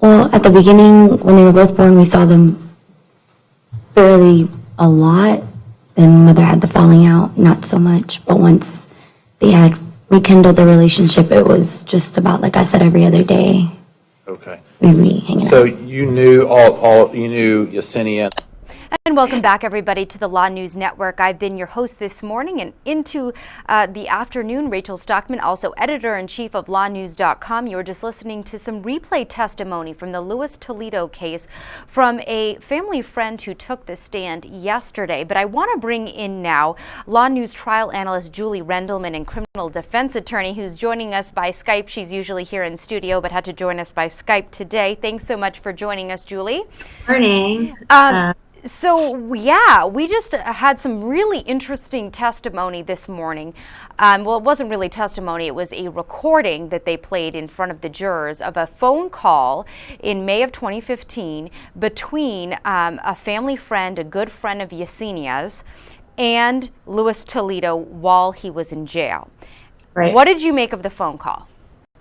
Well, at the beginning, when they were both born, we saw them fairly a lot. Then mother had the falling out, not so much. But once they had rekindled the relationship, it was just about, like I said, every other day. Okay. We'd be hanging out. So you knew you knew Yesenia. And welcome back, everybody, to the Law News Network. I've been your host this morning, and into the afternoon, Rachel Stockman, also editor-in-chief of LawNewz.com. You were just listening to some replay testimony from the Toledo case from a family friend who took the stand yesterday. But I want to bring in now Law News trial analyst Julie Rendelman and criminal defense attorney who's joining us by Skype. She's usually here in studio, but had to join us by Skype today. Thanks so much for joining us, Julie. Morning. So, yeah, we just had some really interesting testimony this morning. Well, it wasn't really testimony. It was a recording that they played in front of the jurors of a phone call in May of 2015 between a family friend, a good friend of Yesenia's, and Toledo while he was in jail. Right. What did you make of the phone call?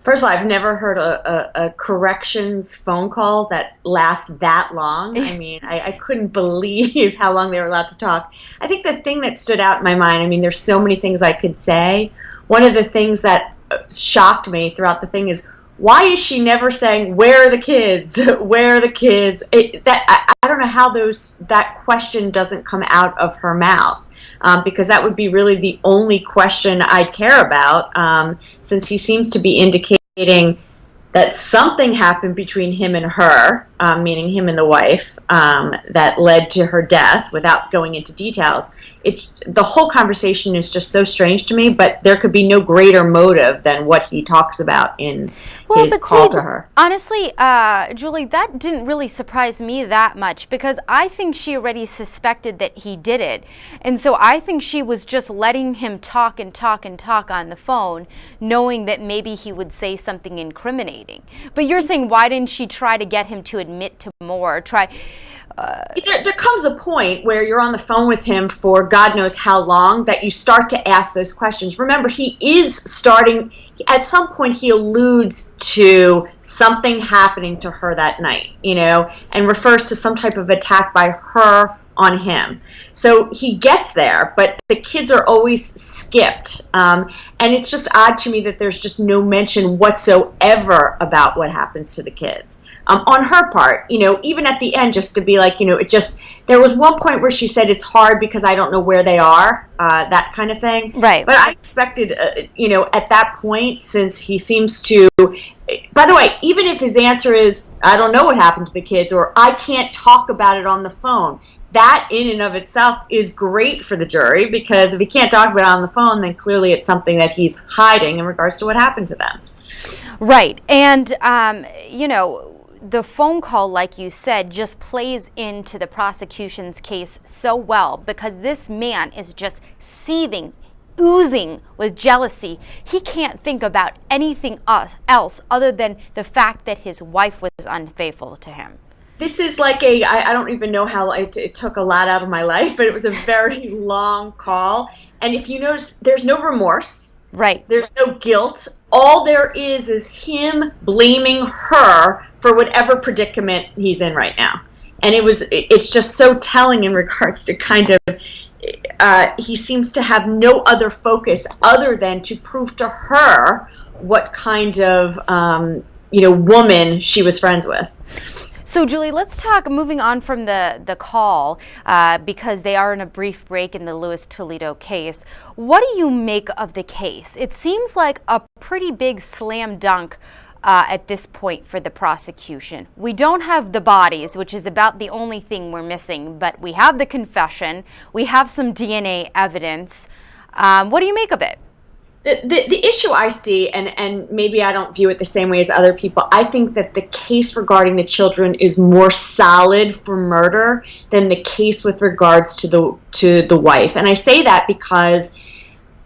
First of all, I've never heard a corrections phone call that lasts that long. I mean, I couldn't believe how long they were allowed to talk. I think the thing that stood out in my mind, I mean, there's so many things I could say. One of the things that shocked me throughout the thing is, why is she never saying, where are the kids? Where are the kids? I don't know how that question doesn't come out of her mouth. Because that would be really the only question I'd care about, since he seems to be indicating that something happened between him and her, meaning him and the wife, that led to her death without going into details. The whole conversation is just so strange to me, but there could be no greater motive than what he talks about in his call to her. Honestly, Julie, that didn't really surprise me that much because I think she already suspected that he did it. And so I think she was just letting him talk and talk and talk on the phone, knowing that maybe he would say something incriminating. But you're saying, why didn't she try to get him to admit to more? There comes a point where you're on the phone with him for God knows how long that you start to ask those questions. Remember, he is starting, at some point he alludes to something happening to her that night, and refers to some type of attack by her on him. So he gets there, but the kids are always skipped. And it's just odd to me that there's just no mention whatsoever about what happens to the kids. On her part, even at the end, just to be like, there was one point where she said it's hard because I don't know where they are, that kind of thing. Right. But I expected, at that point, since he seems to, by the way, even if his answer is, I don't know what happened to the kids, or I can't talk about it on the phone, that in and of itself is great for the jury, because if he can't talk about it on the phone, then clearly it's something that he's hiding in regards to what happened to them. Right. And, the phone call, like you said, just plays into the prosecution's case so well because this man is just seething, oozing with jealousy. He can't think about anything else other than the fact that his wife was unfaithful to him. This is like I don't even know how it took a lot out of my life, but it was a very long call. And if you notice, there's no remorse. Right. There's no guilt. All there is him blaming her for whatever predicament he's in right now. And it's just so telling in regards to kind of, he seems to have no other focus other than to prove to her what kind of, woman she was friends with. So, Julie, let's talk, moving on from the call, because they are in a brief break in the Toledo case. What do you make of the case? It seems like a pretty big slam dunk at this point for the prosecution. We don't have the bodies, which is about the only thing we're missing, but we have the confession. We have some DNA evidence. What do you make of it? The issue I see, and maybe I don't view it the same way as other people, I think that the case regarding the children is more solid for murder than the case with regards to the wife. And I say that because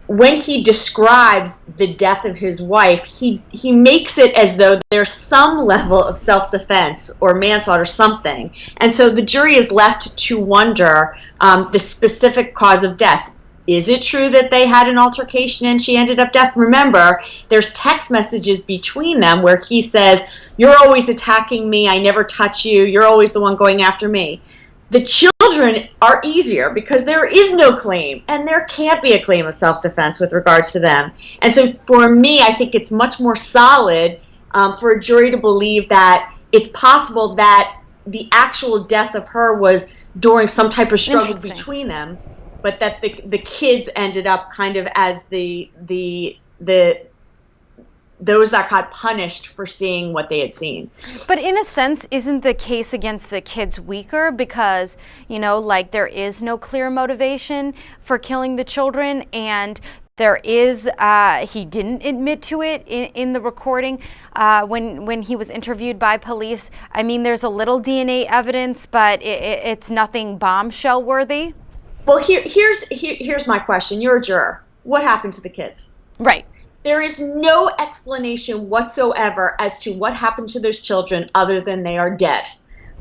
when he describes the death of his wife, he makes it as though there's some level of self-defense or manslaughter or something. And so the jury is left to wonder the specific cause of death. Is it true that they had an altercation and she ended up dead? Remember, there's text messages between them where he says, "You're always attacking me. I never touch you. You're always the one going after me." The children are easier because there is no claim, and there can't be a claim of self-defense with regards to them. And so for me, I think it's much more solid for a jury to believe that it's possible that the actual death of her was during some type of struggle between them, but that the kids ended up kind of as those that got punished for seeing what they had seen. But in a sense, isn't the case against the kids weaker because, you know, like there is no clear motivation for killing the children, and there is, he didn't admit to it in the recording when he was interviewed by police. I mean, there's a little DNA evidence, but it's nothing bombshell worthy. Well, here's my question. You're a juror. What happened to the kids? Right. There is no explanation whatsoever as to what happened to those children other than they are dead.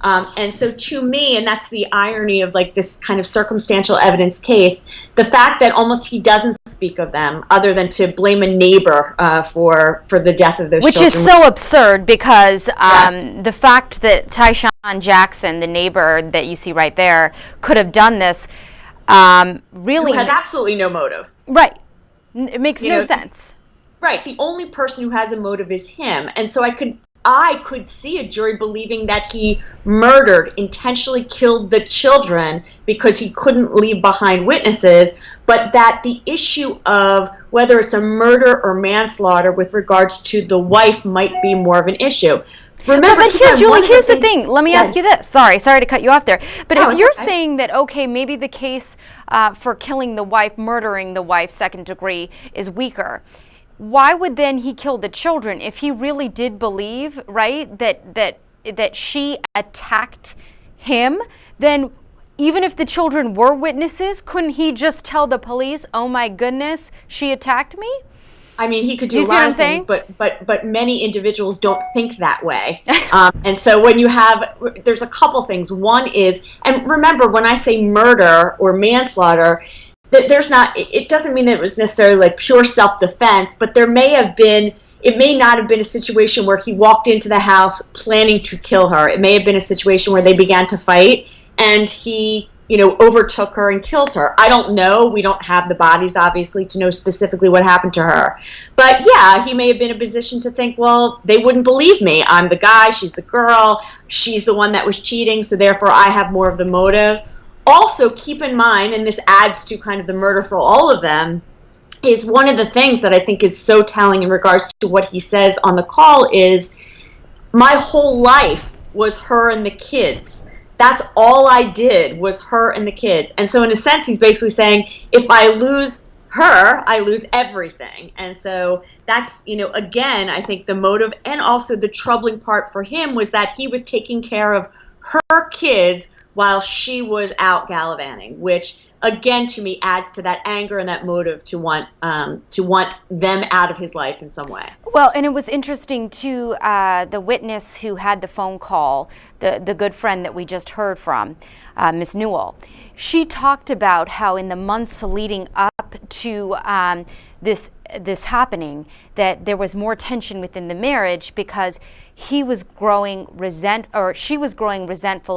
And so to me, and that's the irony of like this kind of circumstantial evidence case, the fact that almost he doesn't speak of them other than to blame a neighbor for the death of those children. Which is so absurd because the fact that Tyshawn Jackson, the neighbor that you see right there, could have done this really... Who has absolutely no motive. Right. It makes no sense. Right. The only person who has a motive is him. And so I could see a jury believing that he intentionally killed the children because he couldn't leave behind witnesses, but that the issue of whether it's a murder or manslaughter with regards to the wife might be more of an issue. Remember, but here, Julie, here's the thing. Let me ask you this. Sorry to cut you off there. But if you're saying that, okay, maybe the case for killing the wife, murdering the wife, second degree, is weaker, why would then he kill the children if he really did believe, right, that she attacked him? Then even if the children were witnesses, couldn't he just tell the police, "Oh my goodness, she attacked me"? I mean, he could do a lot of things, but many individuals don't think that way. And so when there's a couple things. One is, and remember, when I say murder or manslaughter, that it doesn't mean that it was necessarily like pure self-defense, but it may not have been a situation where he walked into the house planning to kill her. It may have been a situation where they began to fight and he, overtook her and killed her. I don't know. We don't have the bodies, obviously, to know specifically what happened to her. But yeah, he may have been in a position to think, well, they wouldn't believe me. I'm the guy, she's the girl, she's the one that was cheating, so therefore I have more of the motive. Also, keep in mind, and this adds to kind of the murder for all of them, is one of the things that I think is so telling in regards to what he says on the call is, my whole life was her and the kids. That's all I did was her and the kids. And so in a sense, he's basically saying, if I lose her, I lose everything. And so that's, again, I think the motive and also the troubling part for him was that he was taking care of her kids while she was out gallivanting, which again to me adds to that anger and that motive to want them out of his life in some way. Well, and it was interesting too, the witness who had the phone call, the good friend that we just heard from, Miss Newell, she talked about how in the months leading up to this happening, that there was more tension within the marriage because she was growing resentful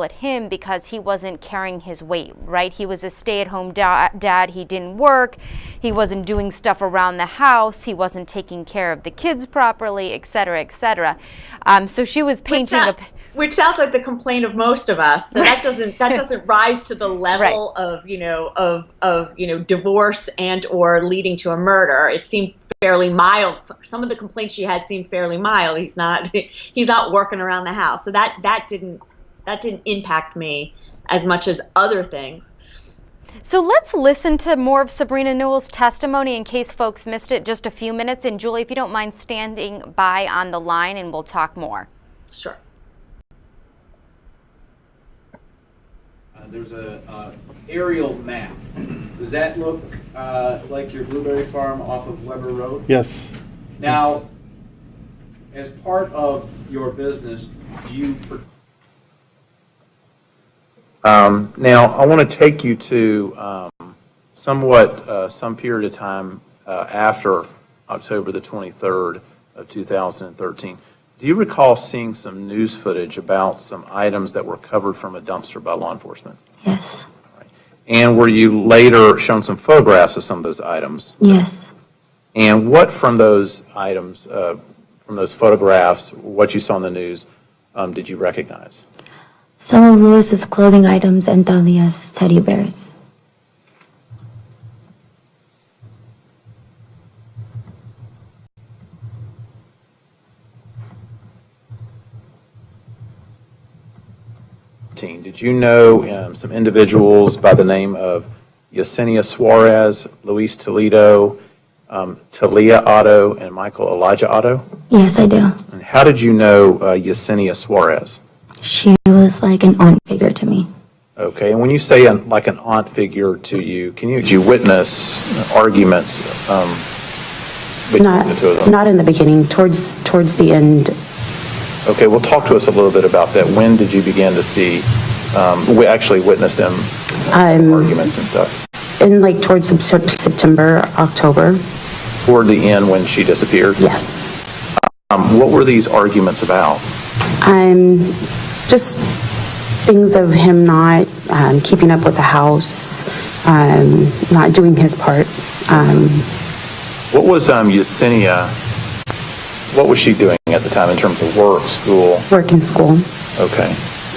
at him because he wasn't carrying his weight, right? He was a stay-at-home dad. He didn't work. He wasn't doing stuff around the house. He wasn't taking care of the kids properly, et cetera, et cetera. So she was painting which sounds like the complaint of most of us. So that doesn't rise to the level of divorce and or leading to a murder. It seemed fairly mild. Some of the complaints she had seemed fairly mild. He's not working around the house. So that didn't impact me as much as other things. So let's listen to more of Sabrina Newell's testimony in case folks missed it, just a few minutes. And Julie, if you don't mind standing by on the line and we'll talk more. Sure. There's a aerial map. Does that look like your blueberry farm off of Weber Road? Yes. Now, as part of your business, do you... Now, I want to take you to some period of time after October the 23rd of 2013. Do you recall seeing some news footage about some items that were covered from a dumpster by law enforcement? Yes. And were you later shown some photographs of some of those items? Yes. And what from those items, from those photographs, what you saw in the news, did you recognize? Some of Lewis's clothing items and Dahlia's teddy bears. Did you know some individuals by the name of Yesenia Suarez, Luis Toledo, Talia Otto, and Michael Elijah Otto? Yes, I do. And how did you know Yesenia Suarez? She was like an aunt figure to me. Okay, and when you say like an aunt figure to you, did you witness arguments between the two of them? Not in the beginning, towards the end. Okay, well, talk to us a little bit about that. When did you begin to see, we actually witnessed them arguments and stuff? In like towards September, October. Toward the end when she disappeared? Yes. What were these arguments about? Just things of him not keeping up with the house, not doing his part. What was Yesenia, what was she doing at the time in terms of work, school? Work in school. Okay.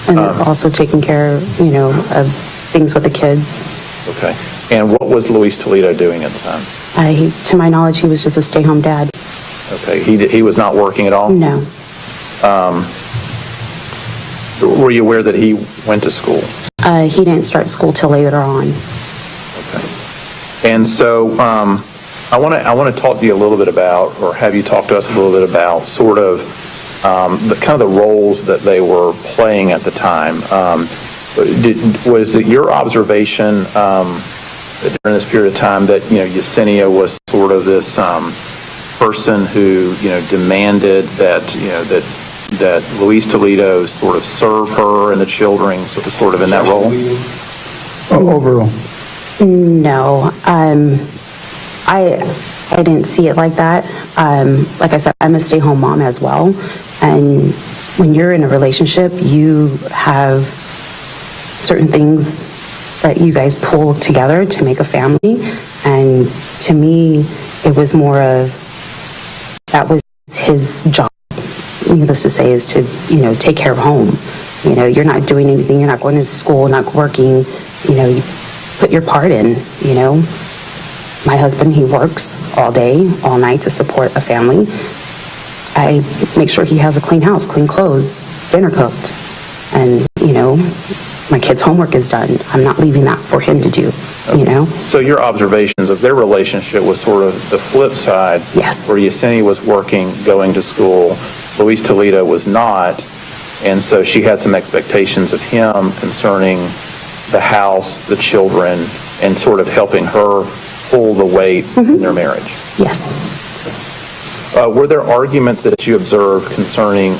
And also taking care, of things with the kids. Okay. And what was Luis Toledo doing at the time? To my knowledge, he was just a stay-home dad. Okay. He was not working at all? No. Were you aware that he went to school? He didn't start school till later on. Okay. And so I want to talk to you a little bit about, or have you talk to us a little bit about sort of the kind of the roles that they were playing at the time. Was it your observation during this period of time that, Yesenia was sort of this person who, demanded that, that Luis Toledo sort of serve her and the children sort of in that role? Overall. No. I didn't see it like that. Like I said, I'm a stay-home mom as well. And when you're in a relationship, you have certain things that you guys pull together to make a family. And to me, it was more of, that was his job, needless to say, is to, take care of home. You're not doing anything, you're not going to school, not working, you put your part in, My husband, he works all day, all night to support a family. I make sure he has a clean house, clean clothes, dinner cooked, and, my kid's homework is done. I'm not leaving that for him to do, So your observations of their relationship was sort of the flip side. Yes. Where Yesenia was working, going to school, Luis Toledo was not, and so she had some expectations of him concerning the house, the children, and sort of helping her pull the weight in their marriage. Yes. Were there arguments that you observed concerning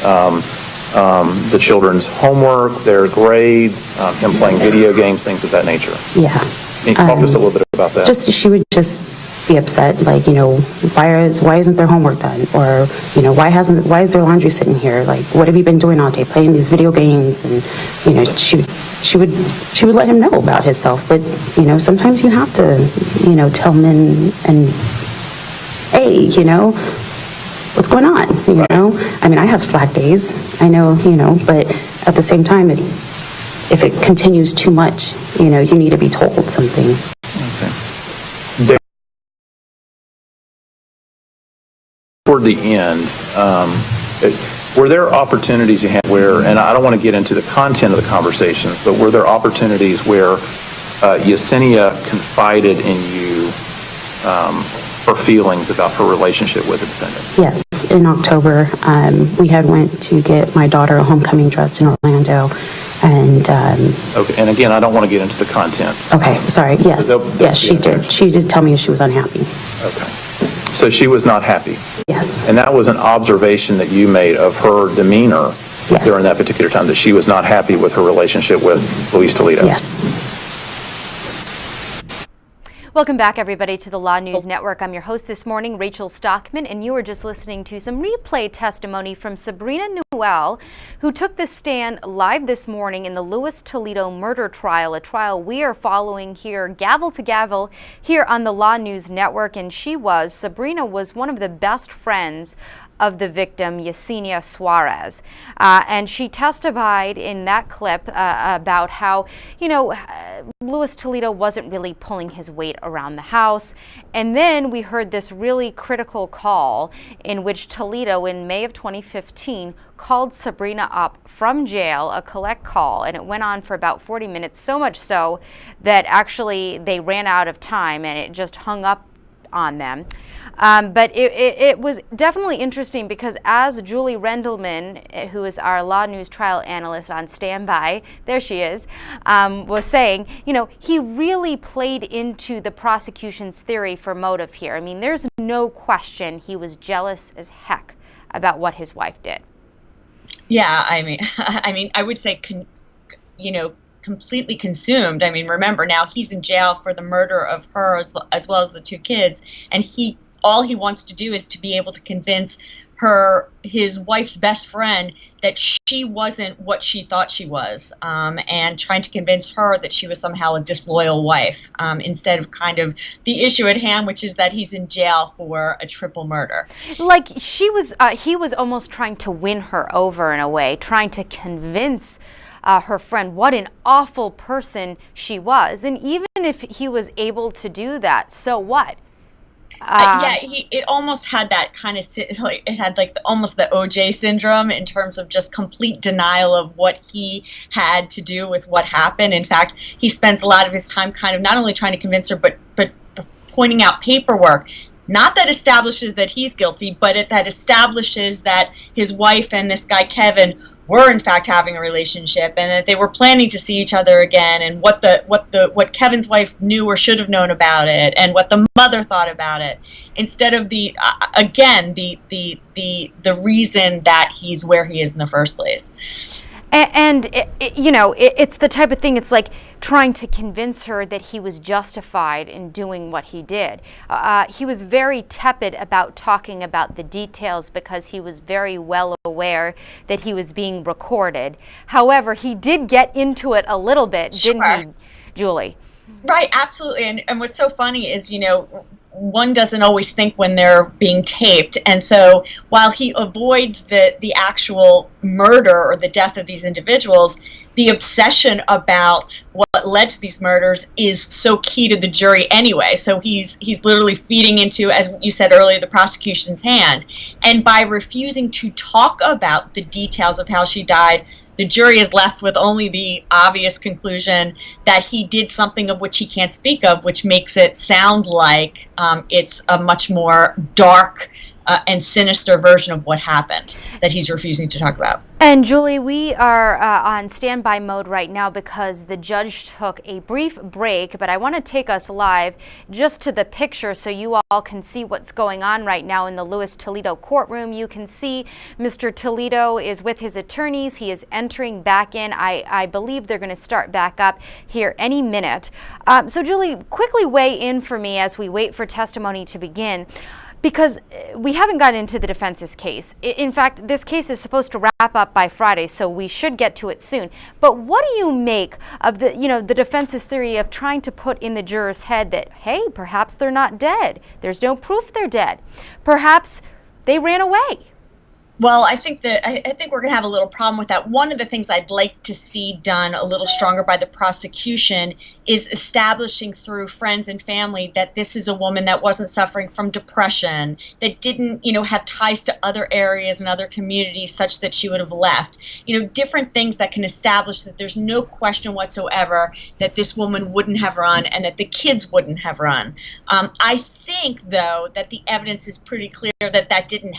the children's homework, their grades, him playing video games, things of that nature? Yeah. Can you talk to us a little bit about that? She would just be upset, like, why isn't their homework done? Or, why is their laundry sitting here? Like, what have you been doing all day? Playing these video games? And, she would let him know about himself. But, sometimes you have to, tell men and, hey, what's going on? I mean, I have slack days, I know, but at the same time, if it continues too much, you need to be told something. Okay. Toward the end, were there opportunities you had where, and I don't want to get into the content of the conversations, but were there opportunities where Yesenia confided in you her feelings about her relationship with the defendant? Yes, in October, we had went to get my daughter a homecoming dress in Orlando, and okay, and again, I don't want to get into the content. Okay, sorry. Yes, yes, she did. She did tell me she was unhappy. Okay, so she was not happy. Yes. And that was an observation that you made of her demeanor during that particular time, that she was not happy with her relationship with Luis Toledo. Yes. Welcome back, everybody, to the Law News Network. I'm your host this morning, Rachel Stockman, and you were just listening to some replay testimony from Sabrina Newell, who took the stand live this morning in the Toledo murder trial, a trial we are following here, gavel to gavel, here on the Law News Network. And Sabrina was one of the best friends of the victim, Yesenia Suarez. And she testified in that clip about how, Toledo wasn't really pulling his weight around the house. And then we heard this really critical call in which Toledo, in May of 2015, called Sabrina up from jail, a collect call, and it went on for about 40 minutes, so much so that actually they ran out of time and it just hung up on them. But it was definitely interesting because as Julie Rendelman, who is our Law News trial analyst on standby, there she is, was saying, he really played into the prosecution's theory for motive here. I mean, there's no question he was jealous as heck about what his wife did. Yeah, I mean, I would say, completely consumed. I mean, remember now he's in jail for the murder of her as well as the two kids, and all he wants to do is to be able to convince his wife's best friend that she wasn't what she thought she was, and trying to convince her that she was somehow a disloyal wife, instead of kind of the issue at hand, which is that he's in jail for a triple murder. Like he was almost trying to win her over in a way, trying to convince her friend what an awful person she was. And even if he was able to do that, so what? It almost had that kind of almost the OJ syndrome in terms of just complete denial of what he had to do with what happened. In fact, he spends a lot of his time kind of not only trying to convince her, but pointing out paperwork, not that establishes that he's guilty, but that establishes that his wife and this guy Kevin were in fact having a relationship, and that they were planning to see each other again, and what Kevin's wife knew or should have known about it, and what the mother thought about it, instead of the reason that he's where he is in the first place. And it's the type of thing, it's like trying to convince her that he was justified in doing what he did. He was very tepid about talking about the details because he was very well aware that he was being recorded. However, he did get into it a little bit, didn't he, Julie? Right, absolutely. And what's so funny is, one doesn't always think when they're being taped. And so while he avoids the actual murder or the death of these individuals, the obsession about what led to these murders is so key to the jury anyway. So he's literally feeding into, as you said earlier, the prosecution's hand. And by refusing to talk about the details of how she died, the jury is left with only the obvious conclusion that he did something of which he can't speak of, which makes it sound like it's a much more dark and sinister version of what happened that he's refusing to talk about. And Julie, we are on standby mode right now because the judge took a brief break, but I want to take us live just to the picture so you all can see what's going on right now in the Toledo courtroom. You can see Mr. Toledo is with his attorneys. He is entering back in. I believe they're going to start back up here any minute. So Julie, quickly weigh in for me as we wait for testimony to begin, because we haven't gotten into the defense's case. In fact, this case is supposed to wrap up by Friday, so we should get to it soon. But what do you make of the defense's theory of trying to put in the juror's head that, hey, perhaps they're not dead. There's no proof they're dead. Perhaps they ran away. Well, I think we're going to have a little problem with that. One of the things I'd like to see done a little stronger by the prosecution is establishing through friends and family that this is a woman that wasn't suffering from depression, that didn't, have ties to other areas and other communities such that she would have left. Different things that can establish that there's no question whatsoever that this woman wouldn't have run and that the kids wouldn't have run. I think, though, that the evidence is pretty clear that that didn't